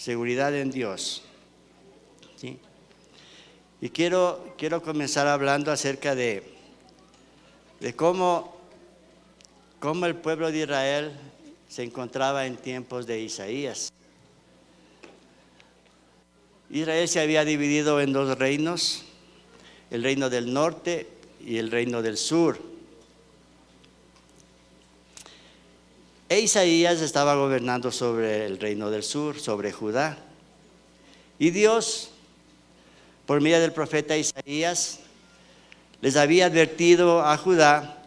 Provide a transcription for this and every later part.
seguridad en Dios. ¿Sí? Y quiero comenzar hablando acerca de cómo el pueblo de Israel se encontraba en tiempos de Isaías. Israel se había dividido en dos reinos, el reino del norte y el reino del sur. E Isaías estaba gobernando sobre el reino del sur, sobre Judá. Y Dios, por medio del profeta Isaías, les había advertido a Judá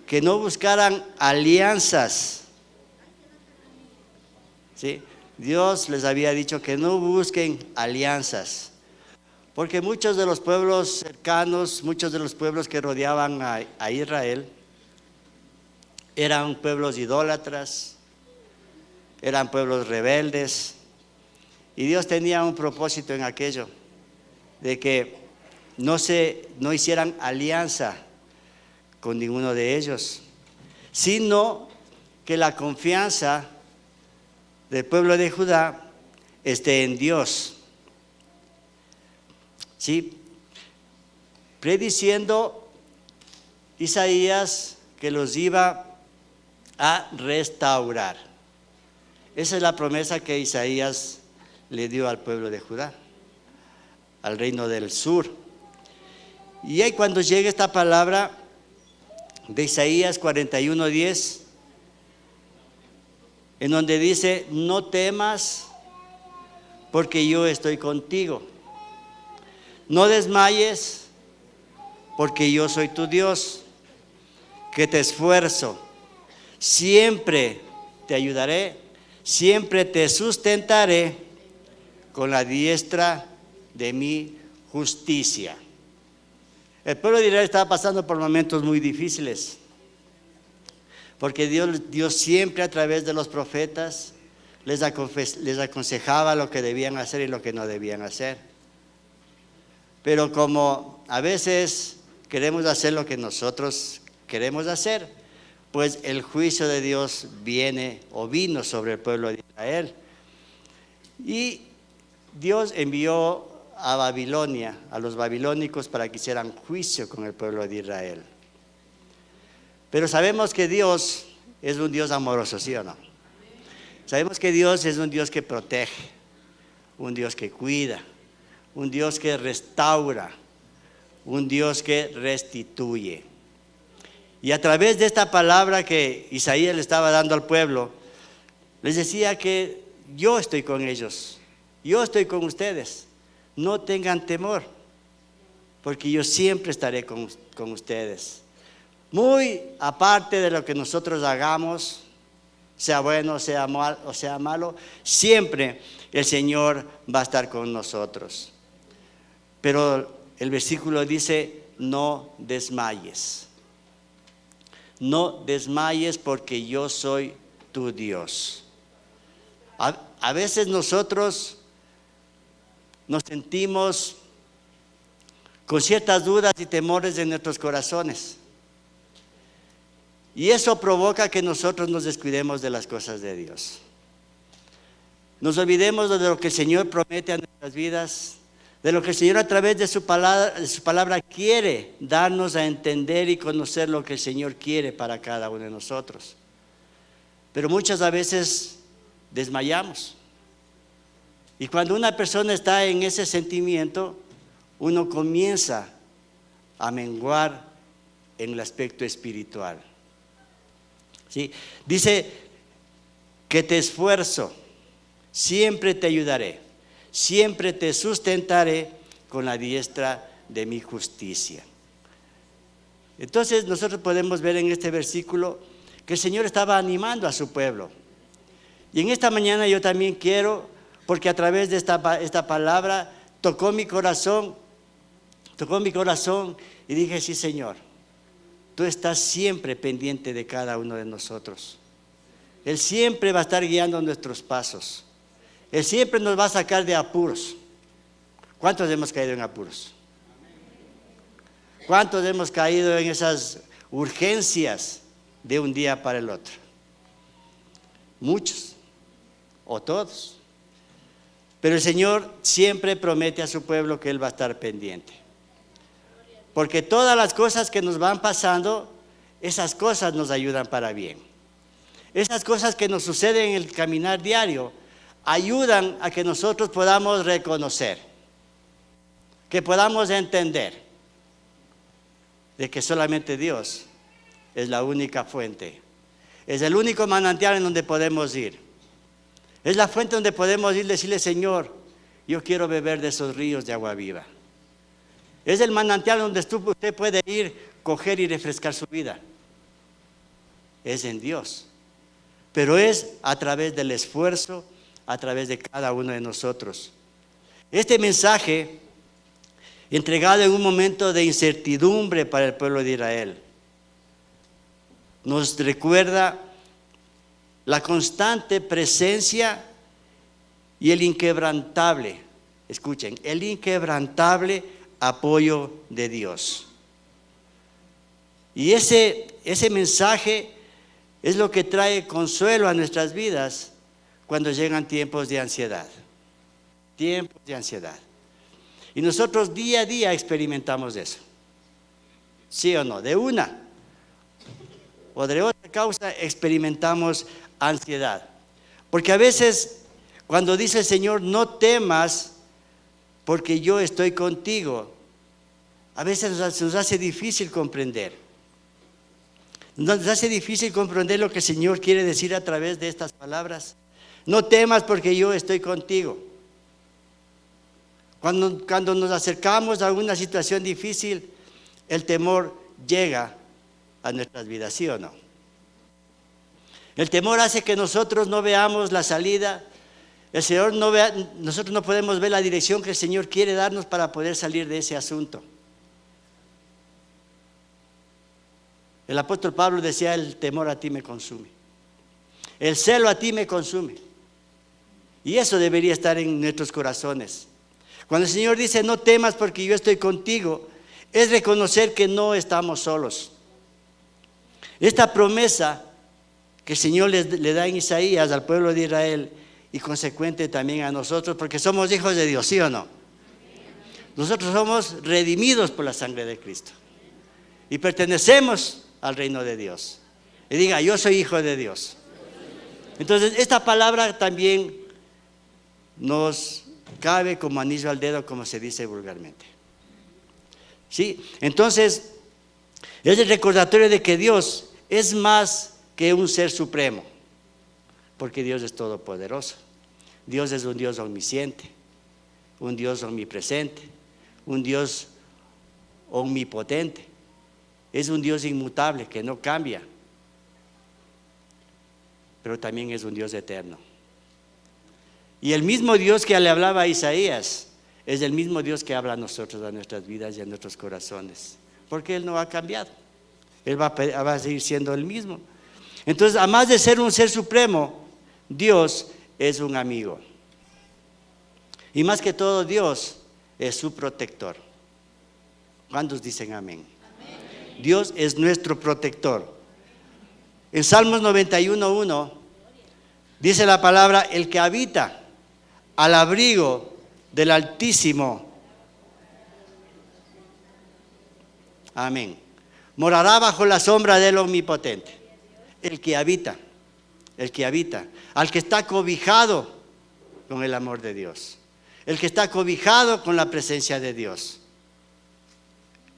que no buscaran alianzas. ¿Sí? Dios les había dicho que no busquen alianzas, porque muchos de los pueblos cercanos, muchos de los pueblos que rodeaban a Israel, eran pueblos idólatras, eran pueblos rebeldes, y Dios tenía un propósito en aquello, de que no hicieran alianza con ninguno de ellos, sino que la confianza del pueblo de Judá esté en Dios. ¿Sí? Prediciendo Isaías que los iba a restaurar. Esa es la promesa que Isaías le dio al pueblo de Judá, al reino del sur. Y ahí cuando llega esta palabra de Isaías 41:10, en donde dice: no temas, porque yo estoy contigo. No desmayes, porque yo soy tu Dios, que te esfuerzo. Siempre te ayudaré, siempre te sustentaré con la diestra de mi justicia. El pueblo de Israel estaba pasando por momentos muy difíciles, porque Dios siempre a través de los profetas les aconsejaba lo que debían hacer y lo que no debían hacer. Pero como a veces queremos hacer lo que nosotros queremos hacer, pues el juicio de Dios vino sobre el pueblo de Israel. Y Dios envió a Babilonia, a los babilónicos, para que hicieran juicio con el pueblo de Israel. Pero sabemos que Dios es un Dios amoroso, ¿sí o no? Sabemos que Dios es un Dios que protege, un Dios que cuida, un Dios que restaura, un Dios que restituye. Y a través de esta palabra que Isaías le estaba dando al pueblo, les decía que yo estoy con ellos, yo estoy con ustedes. No tengan temor, porque yo siempre estaré con ustedes. Muy aparte de lo que nosotros hagamos, sea bueno, sea mal o sea malo, siempre el Señor va a estar con nosotros. Pero el versículo dice: no desmayes. No desmayes, porque yo soy tu Dios. A veces nosotros nos sentimos con ciertas dudas y temores en nuestros corazones, y eso provoca que nosotros nos descuidemos de las cosas de Dios. Nos olvidemos de lo que el Señor promete a nuestras vidas, de lo que el Señor a través de su palabra quiere darnos a entender y conocer lo que el Señor quiere para cada uno de nosotros. Pero muchas veces desmayamos. Y cuando una persona está en ese sentimiento, uno comienza a menguar en el aspecto espiritual. ¿Sí? Dice que te esfuerzo, siempre te ayudaré, siempre te sustentaré con la diestra de mi justicia. Entonces nosotros podemos ver en este versículo que el Señor estaba animando a su pueblo. Y en esta mañana yo también quiero, porque a través de esta palabra tocó mi corazón y dije: sí, Señor, tú estás siempre pendiente de cada uno de nosotros. Él siempre va a estar guiando nuestros pasos. Él siempre nos va a sacar de apuros. ¿Cuántos hemos caído en apuros? ¿Cuántos hemos caído en esas urgencias de un día para el otro? Muchos, o todos. Pero el Señor siempre promete a su pueblo que Él va a estar pendiente. Porque todas las cosas que nos van pasando, esas cosas nos ayudan para bien. Esas cosas que nos suceden en el caminar diario, ayudan a que nosotros podamos reconocer, que podamos entender de que solamente Dios es la única fuente. Es el único manantial en donde podemos ir. Es la fuente donde podemos ir y decirle: Señor, yo quiero beber de esos ríos de agua viva. Es el manantial donde usted puede ir, coger y refrescar su vida. Es en Dios. Pero es a través del esfuerzo, a través de cada uno de nosotros. Este mensaje, entregado en un momento de incertidumbre para el pueblo de Israel, nos recuerda la constante presencia y el inquebrantable, escuchen, el inquebrantable apoyo de Dios. Y ese mensaje es lo que trae consuelo a nuestras vidas cuando llegan tiempos de ansiedad. Tiempos de ansiedad. Y nosotros día a día experimentamos eso. ¿Sí o no? De una o de otra causa experimentamos ansiedad. Porque a veces cuando dice el Señor: no temas porque yo estoy contigo, a veces nos hace difícil comprender. Nos hace difícil comprender lo que el Señor quiere decir a través de estas palabras. No temas porque yo estoy contigo. Cuando nos acercamos a una situación difícil, el temor llega a nuestras vidas, ¿sí o no? El temor hace que nosotros no veamos la salida. Nosotros no podemos ver la dirección que el Señor quiere darnos para poder salir de ese asunto. El apóstol Pablo decía: el temor a ti me consume, el celo a ti me consume. Y eso debería estar en nuestros corazones. Cuando el Señor dice: no temas porque yo estoy contigo, es reconocer que no estamos solos. Esta promesa que el Señor le da en Isaías al pueblo de Israel, y consecuente también a nosotros, porque somos hijos de Dios, ¿sí o no? Nosotros somos redimidos por la sangre de Cristo y pertenecemos al reino de Dios. Y diga: yo soy hijo de Dios. Entonces esta palabra también nos cabe como anillo al dedo, como se dice vulgarmente. ¿Sí? Entonces es el recordatorio de que Dios es más que un ser supremo, porque Dios es todopoderoso. Dios es un Dios omnisciente, un Dios omnipresente, un Dios omnipotente. Es un Dios inmutable que no cambia, pero también es un Dios eterno. Y el mismo Dios que le hablaba a Isaías es el mismo Dios que habla a nosotros, a nuestras vidas y a nuestros corazones, porque Él no ha cambiado. Él va a seguir siendo el mismo. Entonces, además de ser un ser supremo, Dios es un amigo. Y más que todo, Dios es su protector. ¿Cuántos dicen amén? Amén. Dios es nuestro protector. En Salmos 91:1 dice la palabra: el que habita al abrigo del Altísimo, amén, morará bajo la sombra del Omnipotente. El que habita, al que está cobijado con el amor de Dios, el que está cobijado con la presencia de Dios,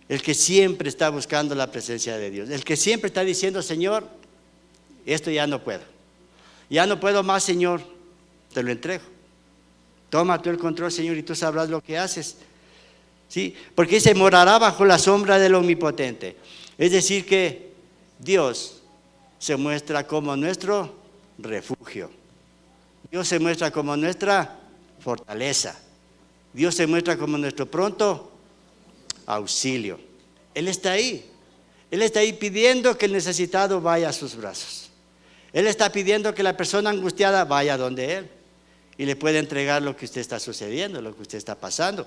el que siempre está buscando la presencia de Dios, el que siempre está diciendo: Señor, esto ya no puedo más, Señor, te lo entrego. Toma tú el control, Señor, y tú sabrás lo que haces. ¿Sí? Porque dice: morará bajo la sombra del Omnipotente. Es decir, que Dios se muestra como nuestro refugio. Dios se muestra como nuestra fortaleza. Dios se muestra como nuestro pronto auxilio. Él está ahí. Él está ahí pidiendo que el necesitado vaya a sus brazos. Él está pidiendo que la persona angustiada vaya donde Él y le pueda entregar lo que usted está sucediendo, lo que usted está pasando.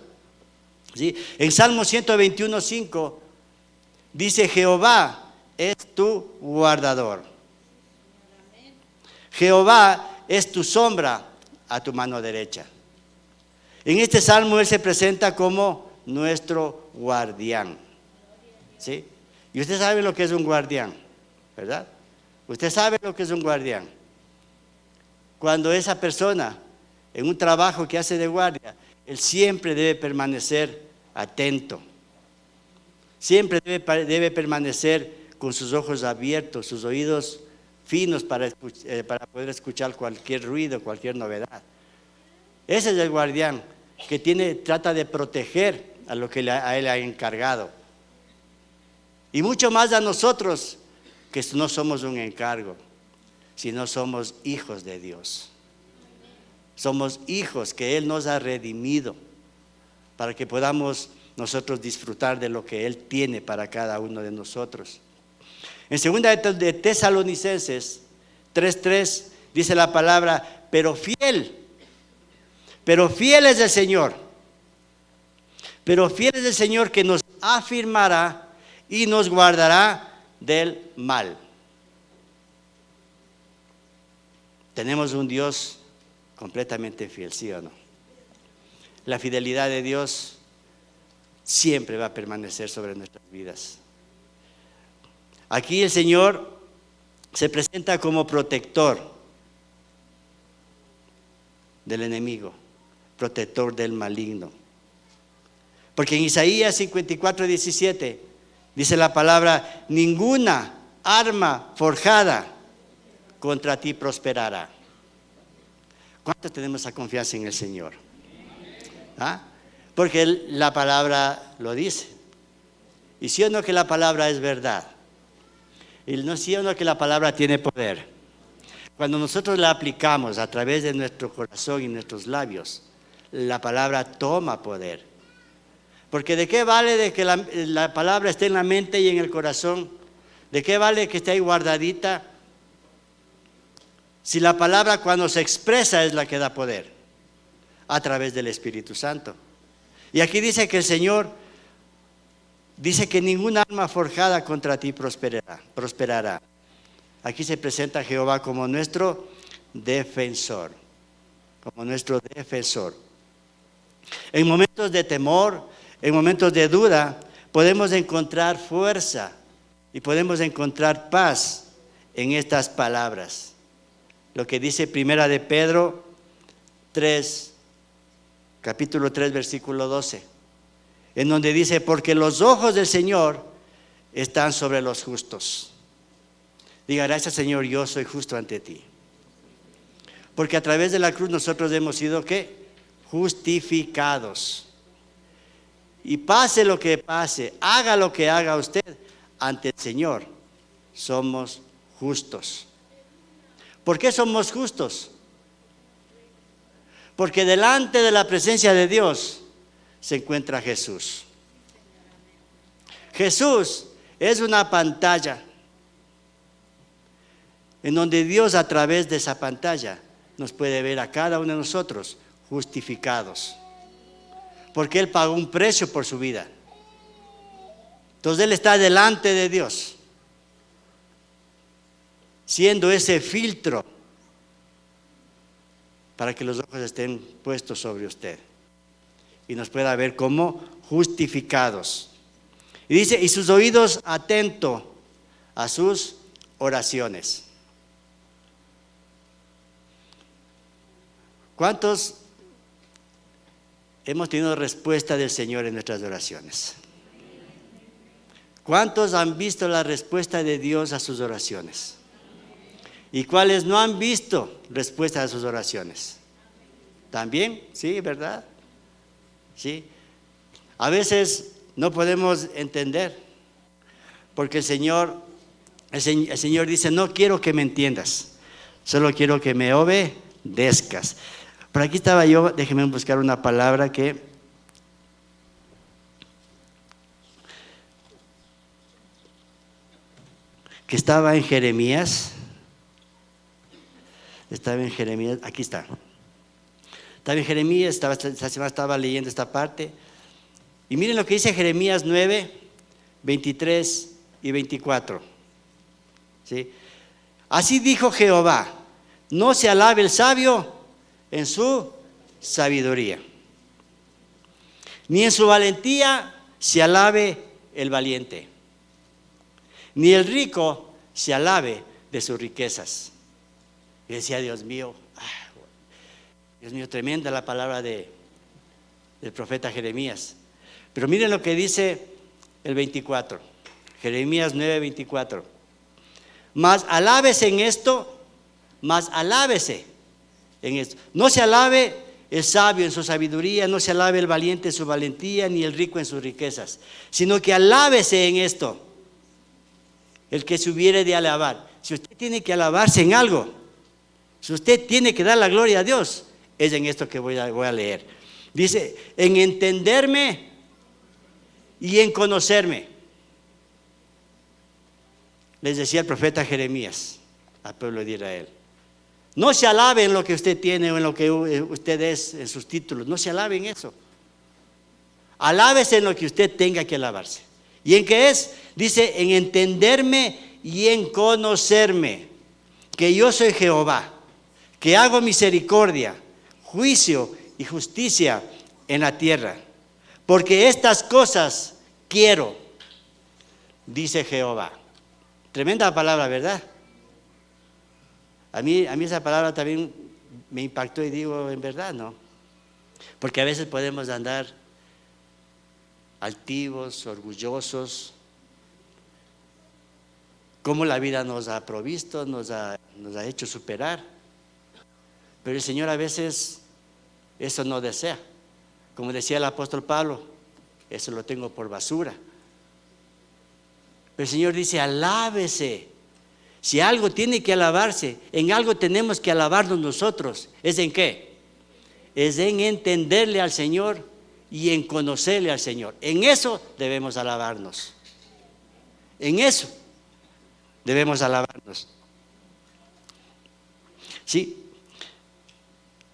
¿Sí? En Salmo 121:5 dice: Jehová es tu guardador. Jehová es tu sombra a tu mano derecha. En este salmo Él se presenta como nuestro guardián. ¿Sí? Y usted sabe lo que es un guardián, ¿verdad? Usted sabe lo que es un guardián. Cuando esa persona, en un trabajo que hace de guardia, él siempre debe permanecer atento. Siempre debe permanecer con sus ojos abiertos, sus oídos finos para poder escuchar cualquier ruido, cualquier novedad. Ese es el guardián que trata de proteger a lo que a él ha encargado. Y mucho más a nosotros, que no somos un encargo, sino somos hijos de Dios. Somos hijos que Él nos ha redimido para que podamos nosotros disfrutar de lo que Él tiene para cada uno de nosotros. En 2 de Tesalonicenses 3:3 dice la palabra, pero fiel es el Señor. Pero fiel es el Señor que nos afirmará y nos guardará del mal. Tenemos un Dios completamente fiel, ¿sí o no? La fidelidad de Dios siempre va a permanecer sobre nuestras vidas. Aquí el Señor se presenta como protector del enemigo, protector del maligno. Porque en Isaías 54:17 dice la palabra, ninguna arma forjada contra ti prosperará. ¿Cuánto tenemos esa confianza en el Señor? ¿Ah? Porque la palabra lo dice. Y sí o no que la palabra es verdad. Y no sí o no que la palabra tiene poder. Cuando nosotros la aplicamos a través de nuestro corazón y nuestros labios, la palabra toma poder. Porque ¿de qué vale de que la palabra esté en la mente y en el corazón? ¿De qué vale que esté ahí guardadita? Si la palabra cuando se expresa es la que da poder, a través del Espíritu Santo. Y aquí dice que el Señor dice que ninguna arma forjada contra ti prosperará. Aquí se presenta a Jehová como nuestro defensor, como nuestro defensor. En momentos de temor, en momentos de duda, podemos encontrar fuerza y podemos encontrar paz en estas palabras. Lo que dice Primera de Pedro 3, capítulo 3, versículo 12, en donde dice, porque los ojos del Señor están sobre los justos. Diga, gracias Señor, yo soy justo ante ti. Porque a través de la cruz nosotros hemos sido, ¿qué? Justificados. Y pase lo que pase, haga lo que haga usted, ante el Señor somos justos. ¿Por qué somos justos? Porque delante de la presencia de Dios se encuentra Jesús. Jesús es una pantalla en donde Dios a través de esa pantalla nos puede ver a cada uno de nosotros justificados. Porque Él pagó un precio por su vida. Entonces Él está delante de Dios, siendo ese filtro para que los ojos estén puestos sobre usted y nos pueda ver como justificados. Y dice, y sus oídos atentos a sus oraciones. ¿Cuántos hemos tenido respuesta del Señor en nuestras oraciones? ¿Cuántos han visto la respuesta de Dios a sus oraciones? ¿Y cuáles no han visto respuesta a sus oraciones? ¿También? Sí, ¿verdad? Sí. A veces no podemos entender, porque el Señor dice, no quiero que me entiendas, solo quiero que me obedezcas. Por aquí estaba yo, déjenme buscar una palabra que estaba en Jeremías. Estaba en Jeremías, aquí está. Estaba en Jeremías, esta semana estaba leyendo esta parte. Y miren lo que dice Jeremías 9, 23 y 24. ¿Sí? Así dijo Jehová, no se alabe el sabio en su sabiduría. Ni en su valentía se alabe el valiente, ni el rico se alabe de sus riquezas. Y decía, Dios mío, tremenda la palabra del profeta Jeremías. Pero miren lo que dice el 24, Jeremías 9:24. Mas alábese en esto, mas alábese en esto. No se alabe el sabio en su sabiduría, no se alabe el valiente en su valentía, ni el rico en sus riquezas, sino que alábese en esto el que se hubiere de alabar. Si usted tiene que alabarse en algo, si usted tiene que dar la gloria a Dios, es en esto que voy a leer. Dice, en entenderme y en conocerme. Les decía el profeta Jeremías al pueblo de Israel. No se alabe en lo que usted tiene o en lo que usted es, en sus títulos. No se alabe en eso. Alábese en lo que usted tenga que alabarse. ¿Y en qué es? Dice, en entenderme y en conocerme, que yo soy Jehová, que hago misericordia, juicio y justicia en la tierra. Porque estas cosas quiero, dice Jehová. Tremenda palabra, ¿verdad? A mí esa palabra también me impactó y digo, en verdad, ¿no? Porque a veces podemos andar altivos, orgullosos, como la vida nos ha provisto, nos ha hecho superar. Pero el Señor a veces eso no desea. Como decía el apóstol Pablo, eso lo tengo por basura. Pero el Señor dice, alábese. Si algo tiene que alabarse, en algo tenemos que alabarnos nosotros. ¿Es en qué? Es en entenderle al Señor y en conocerle al Señor. En eso debemos alabarnos. En eso debemos alabarnos. Sí.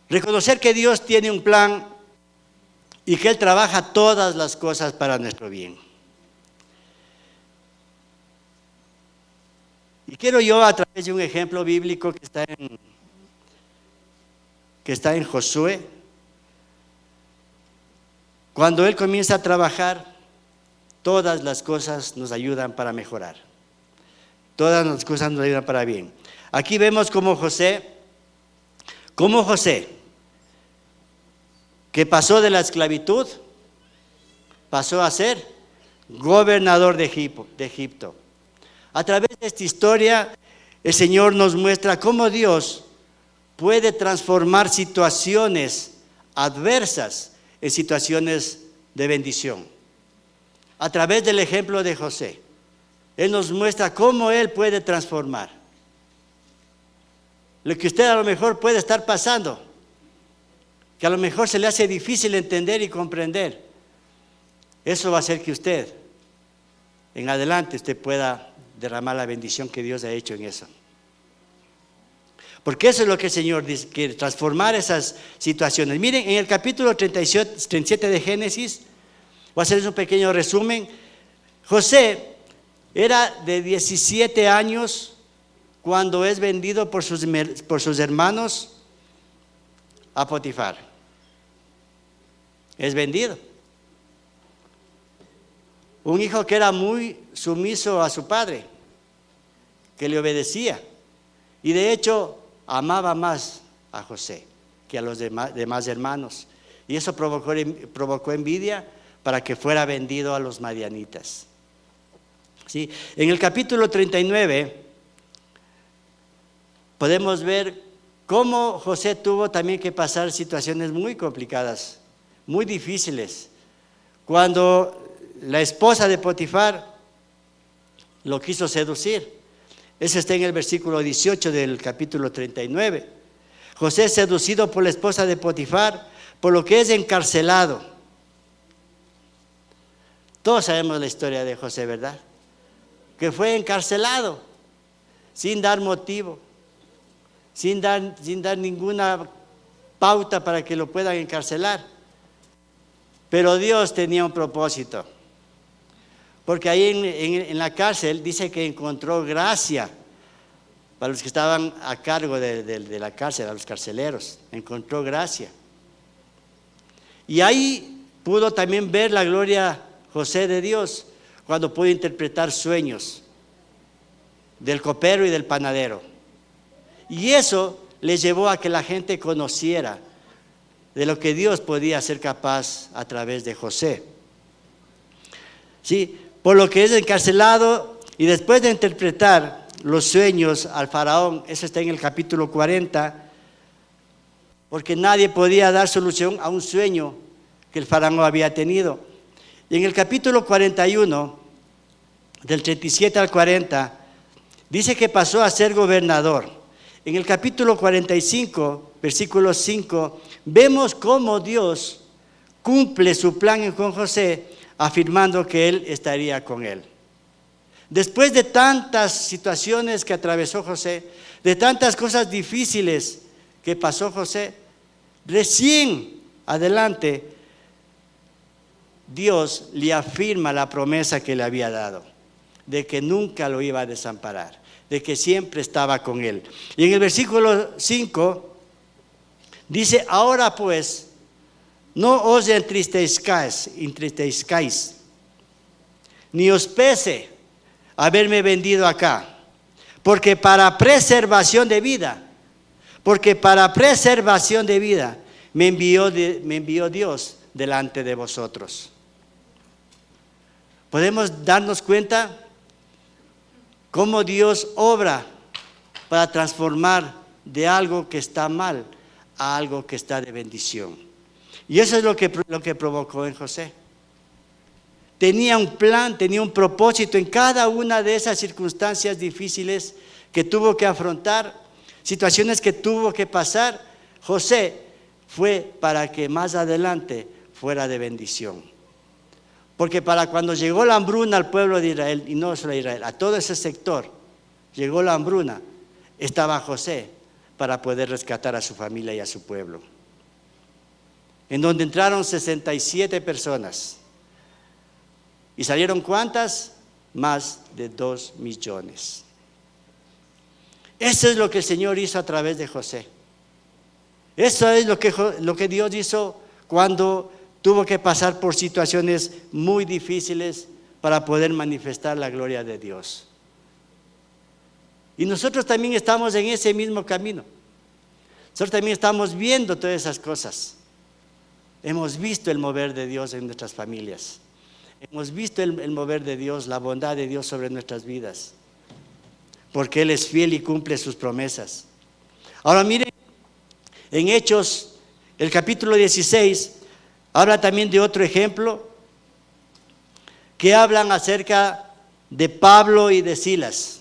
Reconocer que Dios tiene un plan y que Él trabaja todas las cosas para nuestro bien. Y quiero yo, a través de un ejemplo bíblico que está en Josué, cuando Él comienza a trabajar, todas las cosas nos ayudan para mejorar. Todas las cosas nos ayudan para bien. Aquí vemos cómo José, que pasó de la esclavitud, pasó a ser gobernador de Egipto. A través de esta historia, el Señor nos muestra cómo Dios puede transformar situaciones adversas en situaciones de bendición. A través del ejemplo de José, Él nos muestra cómo Él puede transformar lo que usted a lo mejor puede estar pasando, que a lo mejor se le hace difícil entender y comprender. Eso va a hacer que usted, en adelante, usted pueda derramar la bendición que Dios ha hecho en eso. Porque eso es lo que el Señor dice, quiere transformar esas situaciones. Miren, en el capítulo 37 de Génesis, voy a hacerles un pequeño resumen. José era de 17 años cuando es vendido por sus hermanos a Potifar. Es vendido. Un hijo que era muy sumiso a su padre, que le obedecía. Y de hecho, amaba más a José que a los demás hermanos. Y eso provocó envidia para que fuera vendido a los madianitas. ¿Sí? En el capítulo 39 podemos ver cómo José tuvo también que pasar situaciones muy complicadas, muy difíciles. Cuando la esposa de Potifar lo quiso seducir. Eso está en el versículo 18 del capítulo 39. José, seducido por la esposa de Potifar, por lo que es encarcelado. Todos sabemos la historia de José, ¿verdad? Que fue encarcelado sin dar motivo, sin dar ninguna pauta para que lo puedan encarcelar. Pero Dios tenía un propósito. Porque ahí en la cárcel dice que encontró gracia para los que estaban a cargo de la cárcel, a los carceleros. Encontró gracia. Y ahí pudo también ver la gloria José de Dios cuando pudo interpretar sueños del copero y del panadero. Y eso le llevó a que la gente conociera de lo que Dios podía ser capaz a través de José. Sí, por lo que es encarcelado y después de interpretar los sueños al faraón, eso está en el capítulo 40, porque nadie podía dar solución a un sueño que el faraón había tenido. Y en el capítulo 41, del 37 al 40, dice que pasó a ser gobernador. En el capítulo 45, versículo 5, vemos cómo Dios cumple su plan con José, afirmando que él estaría con él. Después de tantas situaciones que atravesó José, de tantas cosas difíciles que pasó José, recién adelante Dios le afirma la promesa que le había dado, de que nunca lo iba a desamparar, de que siempre estaba con él. Y en el versículo 5 dice: ahora pues, no os entristezcáis, ni os pese haberme vendido acá, porque para preservación de vida me envió Dios delante de vosotros. Podemos darnos cuenta cómo Dios obra para transformar de algo que está mal a algo que está de bendición. Y eso es lo que provocó en José. Tenía un plan, tenía un propósito en cada una de esas circunstancias difíciles que tuvo que afrontar, situaciones que tuvo que pasar. José fue para que más adelante fuera de bendición. Porque para cuando llegó la hambruna al pueblo de Israel, y no solo a Israel, a todo ese sector, llegó la hambruna, estaba José para poder rescatar a su familia y a su pueblo. En donde entraron 67 personas. ¿Y salieron cuántas? Más de 2 millones. Eso es lo que el Señor hizo a través de José. Eso es lo que Dios hizo cuando tuvo que pasar por situaciones muy difíciles para poder manifestar la gloria de Dios. Y nosotros también estamos en ese mismo camino. Nosotros también estamos viendo todas esas cosas. Hemos visto el mover de Dios en nuestras familias. Hemos visto el mover de Dios, la bondad de Dios sobre nuestras vidas. Porque Él es fiel y cumple sus promesas. Ahora miren, en Hechos, el capítulo 16, habla también de otro ejemplo que hablan acerca de Pablo y de Silas.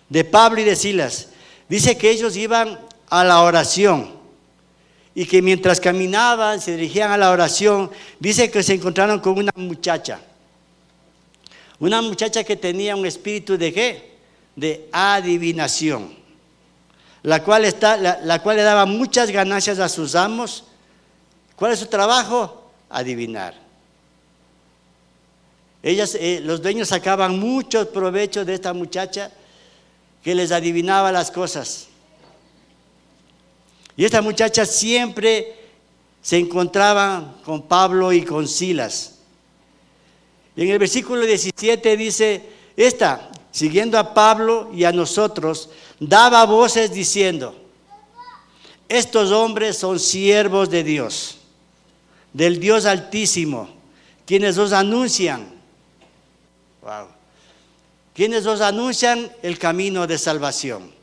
De Pablo y de Silas. Dice que ellos iban a la oración y que mientras caminaban, se dirigían a la oración, dice que se encontraron con una muchacha. Una muchacha que tenía un espíritu de ¿qué? De adivinación, la cual le daba muchas ganancias a sus amos. ¿Cuál es su trabajo? Adivinar. Los dueños sacaban mucho provecho de esta muchacha que les adivinaba las cosas. Y esta muchacha siempre se encontraba con Pablo y con Silas. Y en el versículo 17 dice: esta, siguiendo a Pablo y a nosotros, daba voces diciendo: estos hombres son siervos de Dios, del Dios Altísimo, quienes os anuncian, quienes os anuncian el camino de salvación.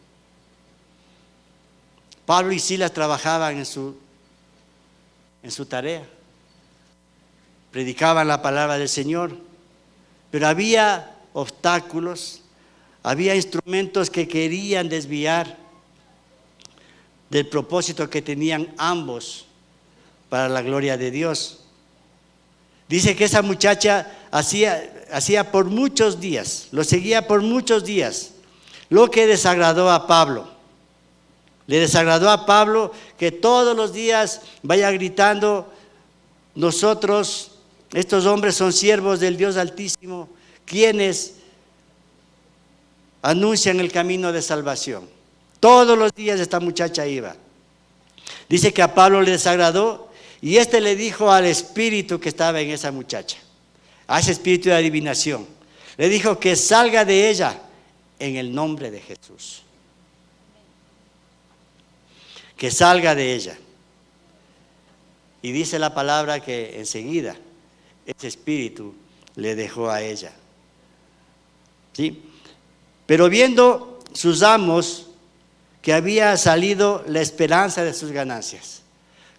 Pablo y Silas trabajaban en su tarea, predicaban la palabra del Señor, pero había obstáculos, había instrumentos que querían desviar del propósito que tenían ambos para la gloria de Dios. Dice que esa muchacha hacía por muchos días, lo seguía por muchos días, lo que desagradó a Pablo. Le desagradó a Pablo que todos los días vaya gritando: nosotros, estos hombres son siervos del Dios Altísimo, quienes anuncian el camino de salvación. Todos los días esta muchacha iba. Dice que a Pablo le desagradó Y este le dijo al espíritu que estaba en esa muchacha, a ese espíritu de adivinación, le dijo que salga de ella en el nombre de Jesús. Que salga de ella. Y dice la palabra que enseguida ese espíritu le dejó a ella. ¿Sí? Pero viendo sus amos que había salido la esperanza de sus ganancias,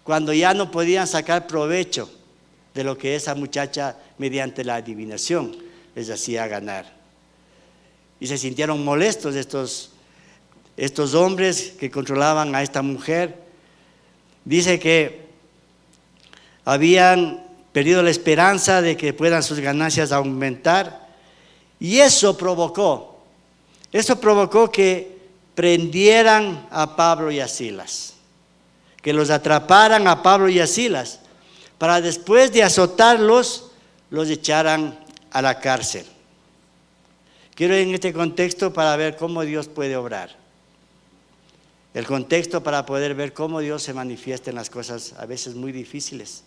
cuando ya no podían sacar provecho de lo que esa muchacha mediante la adivinación les hacía ganar. Y se sintieron molestos estos hombres que controlaban a esta mujer. Dice que habían perdido la esperanza de que puedan sus ganancias aumentar, y eso provocó que prendieran a Pablo y a Silas, que los atraparan a Pablo y a Silas, para después de azotarlos, los echaran a la cárcel. Quiero ir en este contexto para ver cómo Dios puede obrar. El contexto para poder ver cómo Dios se manifiesta en las cosas a veces muy difíciles.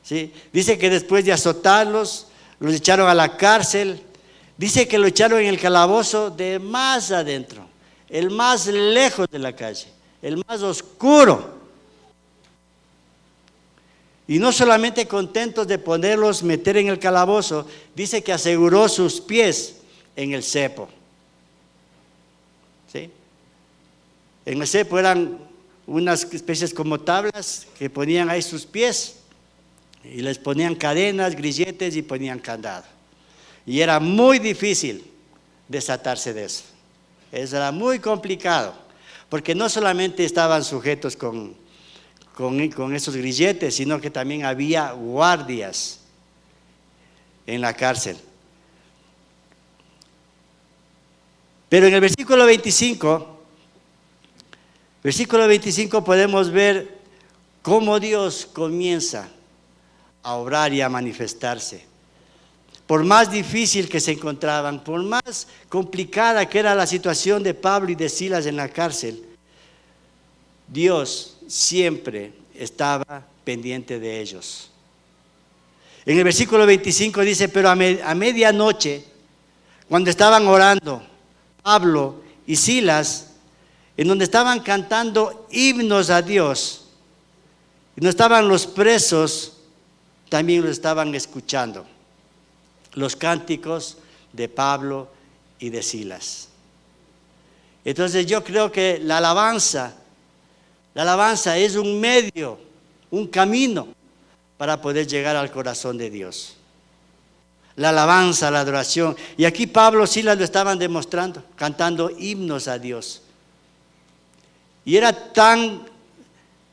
¿Sí? Dice que después de azotarlos, los echaron a la cárcel. Dice que lo echaron en el calabozo de más adentro, el más lejos de la calle, el más oscuro. Y no solamente contentos de poderlos meter en el calabozo, dice que aseguró sus pies en el cepo. ¿Sí? En el cepo eran unas especies como tablas que ponían ahí sus pies y les ponían cadenas, grilletes y ponían candado. Y era muy difícil desatarse de eso. Eso era muy complicado, porque no solamente estaban sujetos con esos grilletes, sino que también había guardias en la cárcel. Pero en el versículo 25 podemos ver cómo Dios comienza a obrar y a manifestarse. Por más difícil que se encontraban, por más complicada que era la situación de Pablo y de Silas en la cárcel, Dios siempre estaba pendiente de ellos. En el versículo 25 dice: pero a medianoche, cuando estaban orando Pablo y Silas, en donde estaban cantando himnos a Dios, y no estaban los presos, también los estaban escuchando, los cánticos de Pablo y de Silas. Entonces yo creo que la alabanza es un medio, un camino para poder llegar al corazón de Dios. La alabanza, la adoración. Y aquí Pablo y Silas lo estaban demostrando, cantando himnos a Dios. Y era tan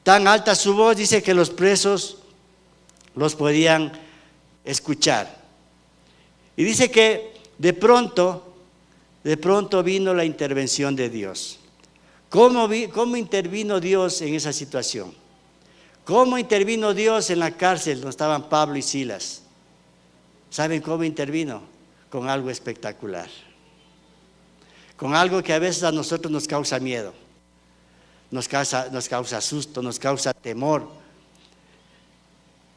alta su voz, dice que los presos los podían escuchar. Y dice que de pronto vino la intervención de Dios. ¿Cómo intervino Dios en esa situación? ¿Cómo intervino Dios en la cárcel donde estaban Pablo y Silas? ¿Saben cómo intervino? Con algo espectacular. Con algo que a veces a nosotros nos causa miedo, nos causa susto, nos causa temor.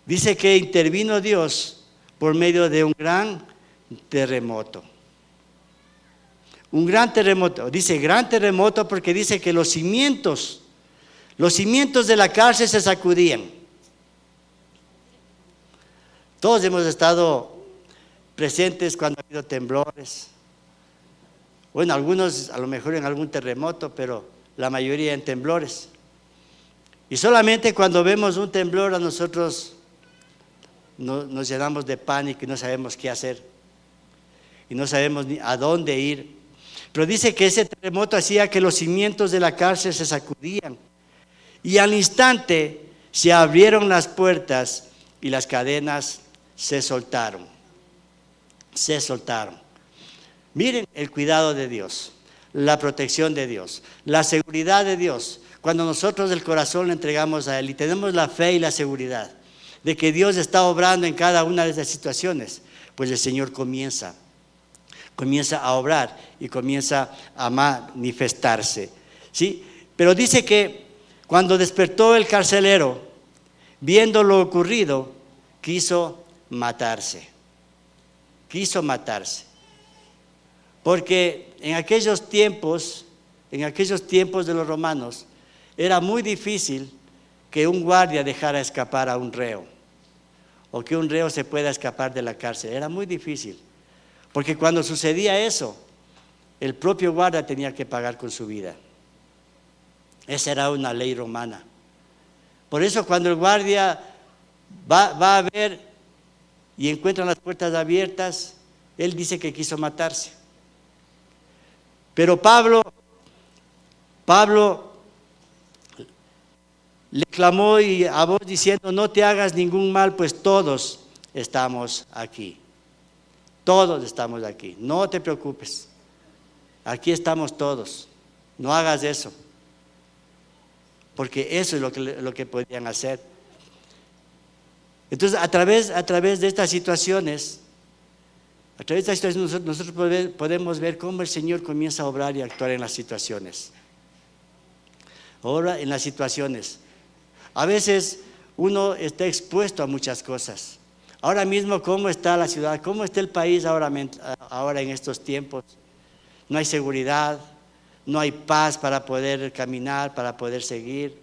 Dice que intervino Dios por medio de un gran terremoto. Un gran terremoto. Dice gran terremoto porque dice que los cimientos de la cárcel se sacudían. Todos hemos estado presentes cuando ha habido temblores. Bueno, algunos a lo mejor en algún terremoto, pero la mayoría en temblores. Y solamente cuando vemos un temblor a nosotros nos llenamos de pánico y no sabemos qué hacer. Y no sabemos ni a dónde ir. Pero dice que ese terremoto hacía que los cimientos de la cárcel se sacudían. Y al instante se abrieron las puertas y las cadenas se soltaron. Se soltaron. Miren el cuidado de Dios, la protección de Dios, la seguridad de Dios. Cuando nosotros el corazón le entregamos a Él y tenemos la fe y la seguridad de que Dios está obrando en cada una de esas situaciones, pues el Señor comienza a obrar y comienza a manifestarse. ¿Sí? Pero dice que cuando despertó el carcelero, viendo lo ocurrido, quiso matarse. Quiso matarse. Porque en aquellos tiempos de los romanos, era muy difícil que un guardia dejara escapar a un reo, o que un reo se pueda escapar de la cárcel. Era muy difícil, porque cuando sucedía eso, el propio guardia tenía que pagar con su vida. Esa era una ley romana. Por eso cuando el guardia va a ver y encuentra las puertas abiertas, él dice que quiso matarse. Pero Pablo le clamó a voz diciendo: no te hagas ningún mal, pues todos estamos aquí. Todos estamos aquí. No te preocupes. Aquí estamos todos. No hagas eso. Porque eso es lo que podían hacer. Entonces, a través de estas situaciones, nosotros podemos ver cómo el Señor comienza a obrar y a actuar en las situaciones. Ahora, en las situaciones. A veces uno está expuesto a muchas cosas. Ahora mismo, ¿cómo está la ciudad? ¿Cómo está el país ahora en estos tiempos? No hay seguridad, no hay paz para poder caminar, para poder seguir.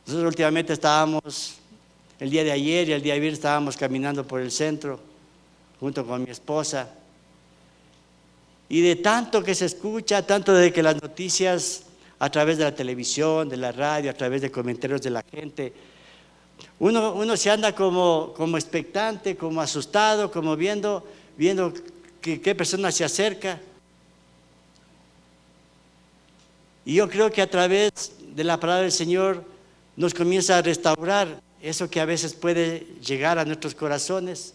Nosotros últimamente el día de ayer y el día de viernes estábamos caminando por el centro junto con mi esposa. Y de tanto que se escucha, tanto de que las noticias a través de la televisión, de la radio, a través de comentarios de la gente, uno se anda como expectante, como asustado, como viendo qué persona se acerca. Y yo creo que a través de la palabra del Señor nos comienza a restaurar eso que a veces puede llegar a nuestros corazones,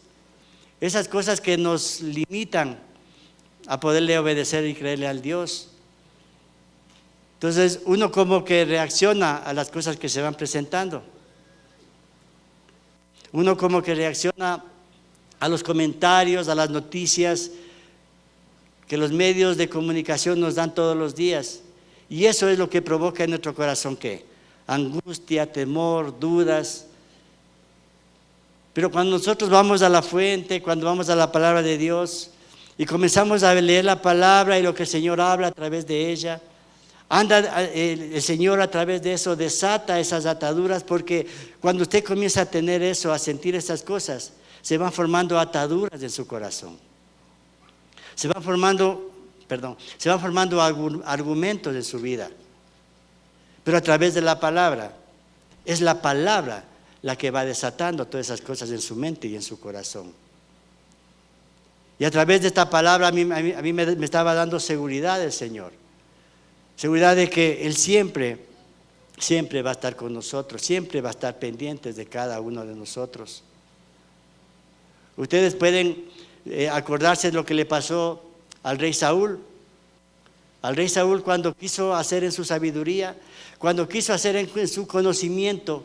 esas cosas que nos limitan a poderle obedecer y creerle al Dios. Entonces uno como que reacciona a las cosas que se van presentando. Uno como que reacciona a los comentarios, a las noticias que los medios de comunicación nos dan todos los días. Y eso es lo que provoca en nuestro corazón, ¿qué? Angustia, temor, dudas. Pero cuando nosotros vamos a la fuente, cuando vamos a la palabra de Dios y comenzamos a leer la palabra y lo que el Señor habla a través de ella, el Señor a través de eso desata esas ataduras, porque cuando usted comienza a tener eso, a sentir esas cosas, se van formando ataduras en su corazón. Se van formando argumentos en su vida. Pero a través de la palabra, es la palabra la que va desatando todas esas cosas en su mente y en su corazón. Y a través de esta palabra a mí me estaba dando seguridad el Señor. Seguridad de que Él siempre va a estar con nosotros, siempre va a estar pendientes de cada uno de nosotros. Ustedes pueden acordarse de lo que le pasó al rey Saúl. Al rey Saúl, cuando quiso hacer en su sabiduría, cuando quiso hacer en su conocimiento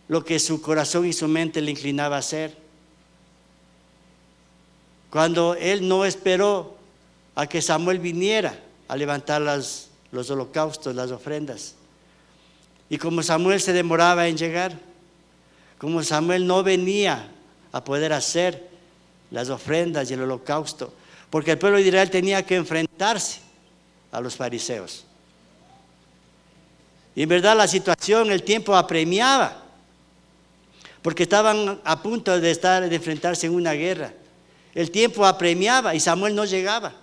lo que su corazón y su mente le inclinaba a hacer. Cuando él no esperó a que Samuel viniera a levantar los holocaustos, las ofrendas. Y como Samuel se demoraba en llegar, como Samuel no venía a poder hacer las ofrendas y el holocausto, porque el pueblo de Israel tenía que enfrentarse a los fariseos. Y en verdad la situación, el tiempo apremiaba, porque estaban a punto de enfrentarse en una guerra. El tiempo apremiaba y Samuel no llegaba.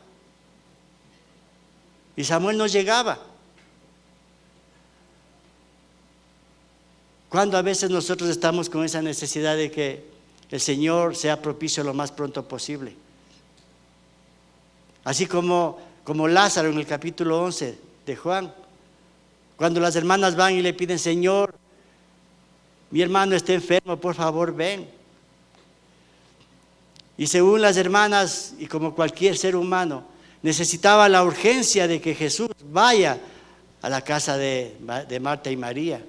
Cuando a veces nosotros estamos con esa necesidad de que el Señor sea propicio lo más pronto posible. Así como Lázaro en el capítulo 11 de Juan, cuando las hermanas van y le piden: Señor, mi hermano está enfermo, por favor ven. Y según las hermanas, y como cualquier ser humano, necesitaba la urgencia de que Jesús vaya a la casa de Marta y María,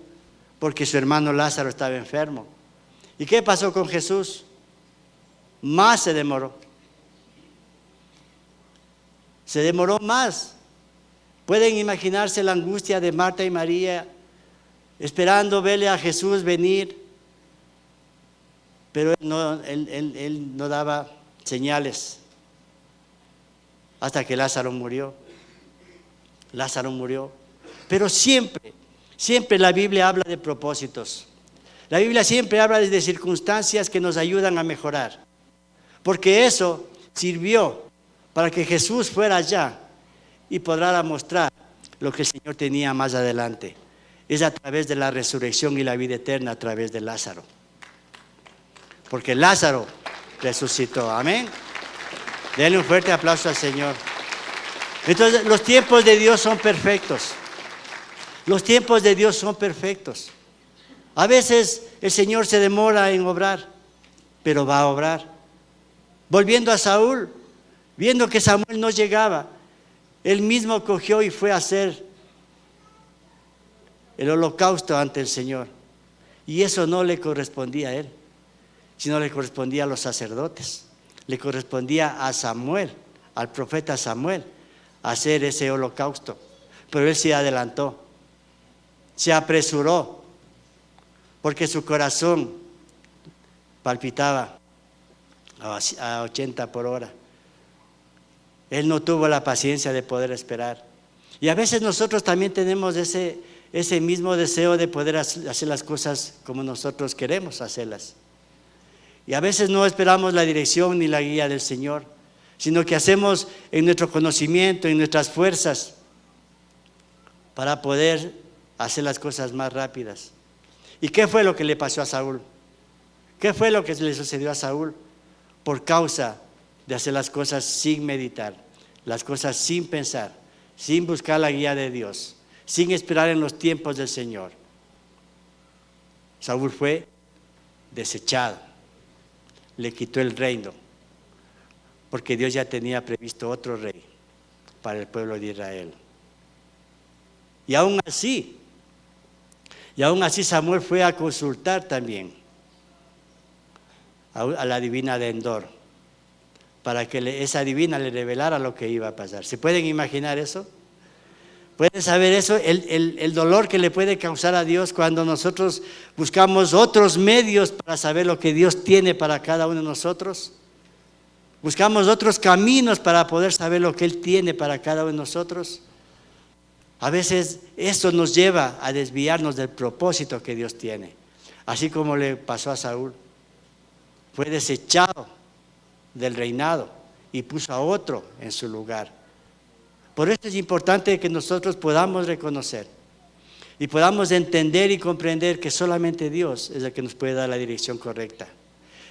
porque su hermano Lázaro estaba enfermo. ¿Y qué pasó con Jesús? Más se demoró. Se demoró más. Pueden imaginarse la angustia de Marta y María esperando verle a Jesús venir, pero él no daba señales hasta que Lázaro murió. Lázaro murió. Pero siempre la Biblia habla de propósitos. La Biblia siempre habla de circunstancias que nos ayudan a mejorar. Porque eso sirvió para que Jesús fuera allá y podrá mostrar lo que el Señor tenía más adelante. Es a través de la resurrección y la vida eterna a través de Lázaro. Porque Lázaro resucitó. Amén. Denle un fuerte aplauso al Señor. Entonces, los tiempos de Dios son perfectos. Los tiempos de Dios son perfectos. A veces el Señor se demora en obrar, pero va a obrar. Volviendo a Saúl, viendo que Samuel no llegaba, él mismo cogió y fue a hacer el holocausto ante el Señor. Y eso no le correspondía a él, sino le correspondía a los sacerdotes. Le correspondía a Samuel, al profeta Samuel, hacer ese holocausto. Pero él se adelantó, se apresuró, porque su corazón palpitaba a 80 por hora. Él no tuvo la paciencia de poder esperar. Y a veces nosotros también tenemos ese mismo deseo de poder hacer las cosas como nosotros queremos hacerlas. Y a veces no esperamos la dirección ni la guía del Señor, sino que hacemos en nuestro conocimiento, en nuestras fuerzas, para poder hacer las cosas más rápidas. ¿Y qué fue lo que le pasó a Saúl? ¿Qué fue lo que le sucedió a Saúl? Por causa de hacer las cosas sin meditar, las cosas sin pensar, sin buscar la guía de Dios, sin esperar en los tiempos del Señor. Saúl fue desechado, le quitó el reino, porque Dios ya tenía previsto otro rey para el pueblo de Israel. Y aún así Samuel fue a consultar también a la divina de Endor, para que esa divina le revelara lo que iba a pasar. ¿Se pueden imaginar eso? ¿Pueden saber eso? El dolor que le puede causar a Dios cuando nosotros buscamos otros medios para saber lo que Dios tiene para cada uno de nosotros. Buscamos otros caminos para poder saber lo que Él tiene para cada uno de nosotros. A veces eso nos lleva a desviarnos del propósito que Dios tiene. Así como le pasó a Saúl. Fue desechado del reinado y puso a otro en su lugar. Por eso es importante que nosotros podamos reconocer y podamos entender y comprender que solamente Dios es el que nos puede dar la dirección correcta.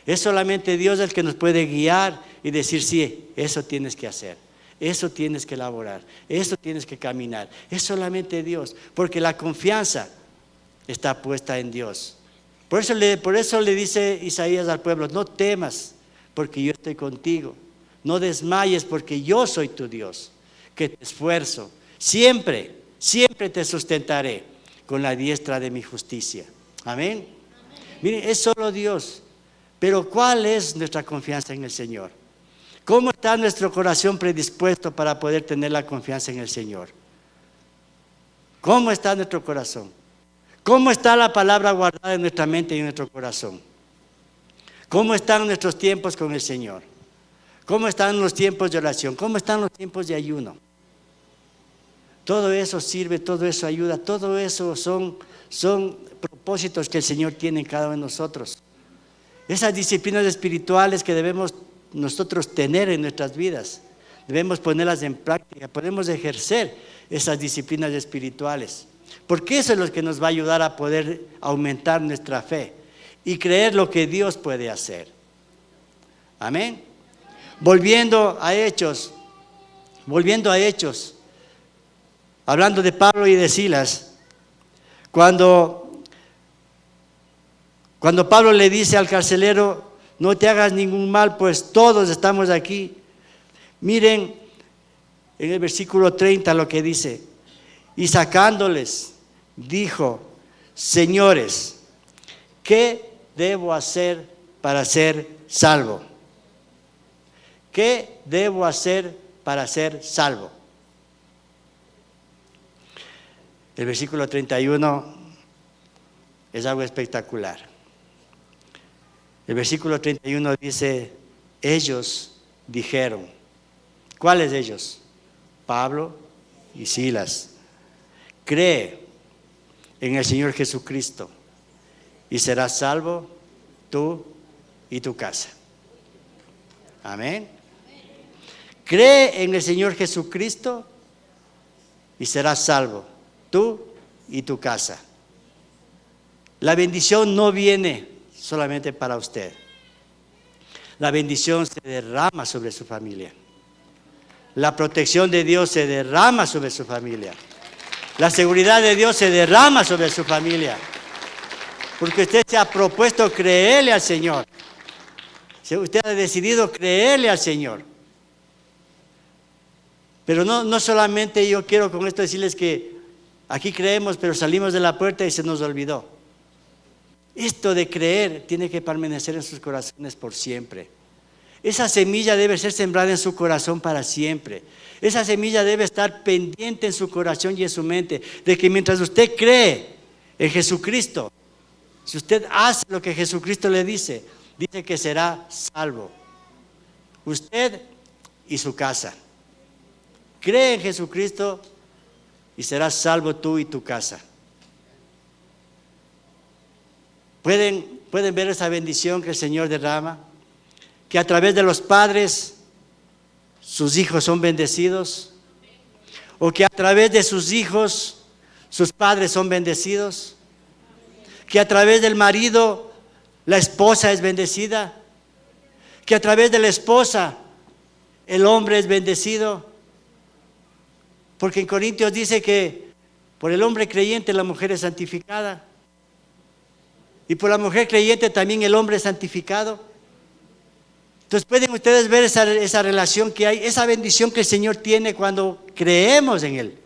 Es solamente Dios el que nos puede guiar y decir, sí, eso tienes que hacer, eso tienes que elaborar, eso tienes que caminar. Es solamente Dios, porque la confianza está puesta en Dios. Por eso le dice Isaías al pueblo, no temas, porque yo estoy contigo. No desmayes, porque yo soy tu Dios, que te esfuerzo. Siempre te sustentaré con la diestra de mi justicia. Amén. Miren, es solo Dios. Pero ¿cuál es nuestra confianza en el Señor? ¿Cómo está nuestro corazón predispuesto para poder tener la confianza en el Señor? ¿Cómo está nuestro corazón? ¿Cómo está la palabra guardada en nuestra mente y en nuestro corazón? ¿Cómo están nuestros tiempos con el Señor? ¿Cómo están los tiempos de oración? ¿Cómo están los tiempos de ayuno? Todo eso sirve, todo eso ayuda, todo eso son propósitos que el Señor tiene en cada uno de nosotros. Esas disciplinas espirituales que debemos nosotros tener en nuestras vidas, debemos ponerlas en práctica, podemos ejercer esas disciplinas espirituales, porque eso es lo que nos va a ayudar a poder aumentar nuestra fe y creer lo que Dios puede hacer. Amén. Volviendo a Hechos, hablando de Pablo y de Silas, cuando Pablo le dice al carcelero, no te hagas ningún mal, pues todos estamos aquí. Miren en el versículo 30 lo que dice, y sacándoles, dijo, señores, ¿qué debo hacer para ser salvo? ¿Qué debo hacer para ser salvo? El versículo 31 Es algo espectacular. El versículo 31 dice, ellos dijeron. ¿Cuáles ellos? Pablo y Silas. Cree en el Señor Jesucristo y serás salvo tú y tu casa. Amén. Cree en el Señor Jesucristo y serás salvo tú y tu casa. La bendición no viene solamente para usted. La bendición se derrama sobre su familia. La protección de Dios se derrama sobre su familia. La seguridad de Dios se derrama sobre su familia. Porque usted se ha propuesto creerle al Señor. Usted ha decidido creerle al Señor. Pero no solamente yo quiero con esto decirles que aquí creemos, pero salimos de la puerta y se nos olvidó. Esto de creer tiene que permanecer en sus corazones por siempre. Esa semilla debe ser sembrada en su corazón para siempre. Esa semilla debe estar pendiente en su corazón y en su mente, de que mientras usted cree en Jesucristo, si usted hace lo que Jesucristo le dice que será salvo. Usted y su casa. Cree en Jesucristo y serás salvo tú y tu casa. ¿Pueden ver esa bendición que el Señor derrama? Que a través de los padres sus hijos son bendecidos, o que a través de sus hijos sus padres son bendecidos, que a través del marido la esposa es bendecida, que a través de la esposa el hombre es bendecido, porque en Corintios dice que por el hombre creyente la mujer es santificada, y por la mujer creyente también el hombre es santificado. Entonces pueden ustedes ver esa relación que hay, esa bendición que el Señor tiene cuando creemos en Él,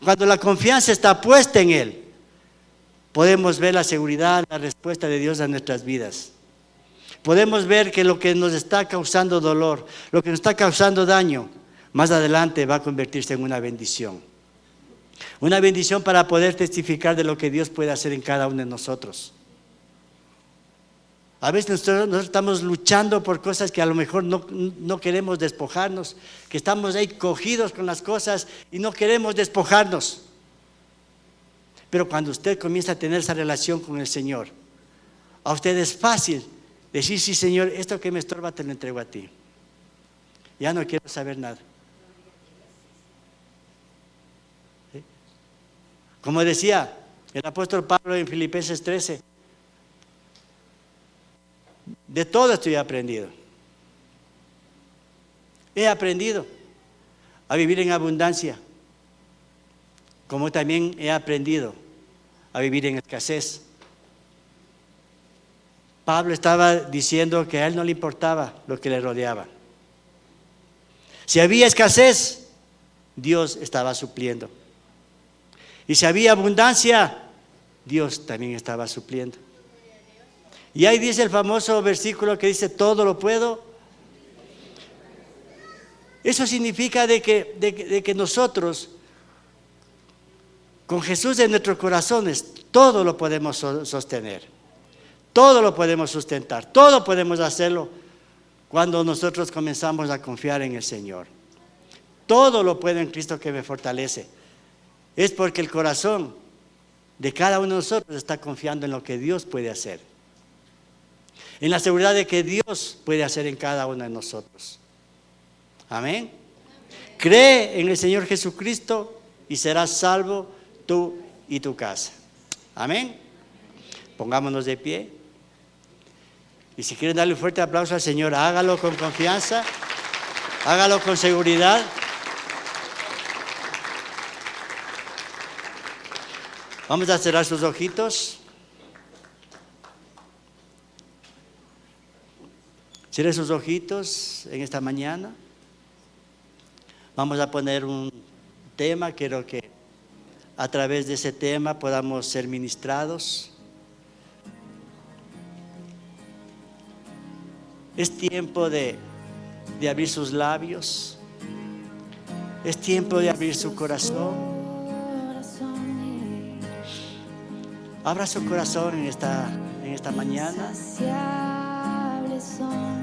cuando la confianza está puesta en Él. Podemos ver la seguridad, la respuesta de Dios a nuestras vidas. Podemos ver que lo que nos está causando dolor, lo que nos está causando daño, más adelante va a convertirse en una bendición. Una bendición para poder testificar de lo que Dios puede hacer en cada uno de nosotros. A veces nosotros estamos luchando por cosas que a lo mejor no queremos despojarnos, que estamos ahí cogidos con las cosas y no queremos despojarnos. Pero cuando usted comienza a tener esa relación con el Señor, a usted es fácil decir, sí Señor, esto que me estorba te lo entrego a ti. Ya no quiero saber nada. ¿Sí? Como decía el apóstol Pablo en Filipenses 13, de todo estoy aprendido. He aprendido a vivir en abundancia, como también he aprendido a vivir en escasez. Pablo estaba diciendo que a él no le importaba lo que le rodeaba. Si había escasez, Dios estaba supliendo. Y si había abundancia, Dios también estaba supliendo. Y ahí dice el famoso versículo que dice, todo lo puedo. Eso significa de que nosotros, con Jesús en nuestros corazones, todo lo podemos sostener. Todo lo podemos sustentar. Todo podemos hacerlo cuando nosotros comenzamos a confiar en el Señor. Todo lo puedo en Cristo que me fortalece. Es porque el corazón de cada uno de nosotros está confiando en lo que Dios puede hacer. En la seguridad de que Dios puede hacer en cada uno de nosotros. Amén. Cree en el Señor Jesucristo y serás salvo tú y tu casa. Amén. Pongámonos de pie. Y si quieren darle un fuerte aplauso al Señor, hágalo con confianza, hágalo con seguridad. Vamos a cerrar sus ojitos. Cierre sus ojitos en esta mañana. Vamos a poner un tema. Quiero que a través de ese tema podamos ser ministrados. Es tiempo de abrir sus labios. Es tiempo de abrir su corazón. Abra su corazón en esta mañana. Insaciables son